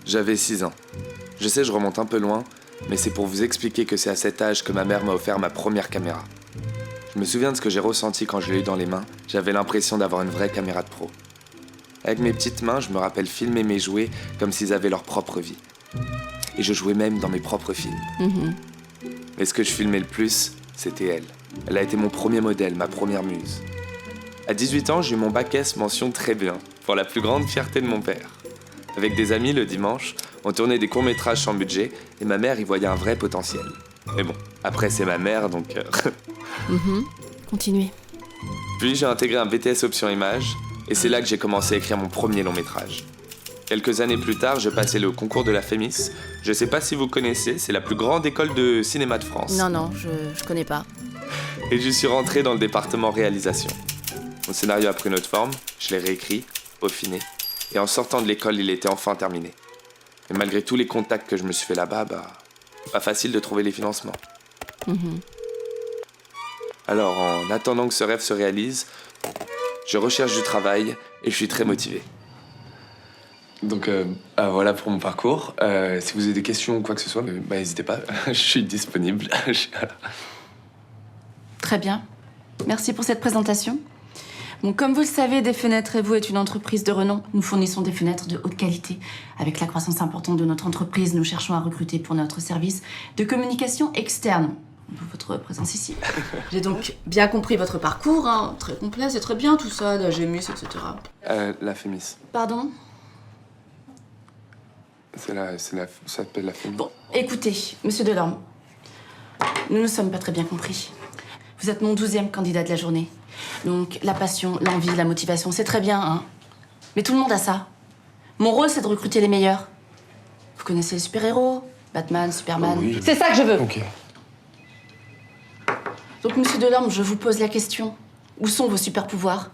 J'avais 6 ans. Je sais, je remonte un peu loin, mais c'est pour vous expliquer que c'est à cet âge que ma mère m'a offert ma première caméra. Je me souviens de ce que j'ai ressenti quand je l'ai eu dans les mains. J'avais l'impression d'avoir une vraie caméra de pro. Avec mes petites mains, je me rappelle filmer mes jouets comme s'ils avaient leur propre vie. Et je jouais même dans mes propres films. Mais ce que je filmais le plus, c'était elle. Elle a été mon premier modèle, ma première muse. À 18 ans, j'ai eu mon bac S mention très bien, pour la plus grande fierté de mon père. Avec des amis, le dimanche, on tournait des courts-métrages sans budget et ma mère y voyait un vrai potentiel. Mais bon, après c'est ma mère, donc... Continuez. Puis j'ai intégré un BTS Option Images et c'est là que j'ai commencé à écrire mon premier long-métrage. Quelques années plus tard, je passais le concours de la FEMIS. Je sais pas si vous connaissez, c'est la plus grande école de cinéma de France. Non, je connais pas. Et je suis rentré dans le département réalisation. Mon scénario a pris une autre forme, je l'ai réécrit, peaufiné. Et en sortant de l'école, il était enfin terminé. Et malgré tous les contacts que je me suis fait là-bas, pas facile de trouver les financements. Alors, en attendant que ce rêve se réalise, je recherche du travail et je suis très motivé. Donc, voilà pour mon parcours. Si vous avez des questions ou quoi que ce soit, n'hésitez pas, je suis disponible. Très bien. Merci pour cette présentation. Bon, comme vous le savez, Des Fenêtres et vous est une entreprise de renom. Nous fournissons des fenêtres de haute qualité. Avec la croissance importante de notre entreprise, nous cherchons à recruter pour notre service de communication externe. D'où votre présence ici. J'ai donc bien compris votre parcours, hein, très complet, c'est très bien tout ça, d'Agémus, etc. La FEMIS. Pardon ? Ça s'appelle la FEMIS. Bon, écoutez, monsieur Delorme, nous ne sommes pas très bien compris. Vous êtes mon 12e candidat de la journée. Donc, la passion, l'envie, la motivation, c'est très bien, hein. Mais tout le monde a ça. Mon rôle, c'est de recruter les meilleurs. Vous connaissez les super-héros ? Batman, Superman. Oui. C'est ça que je veux. Ok. Donc, monsieur Delorme, je vous pose la question. Où sont vos super-pouvoirs ?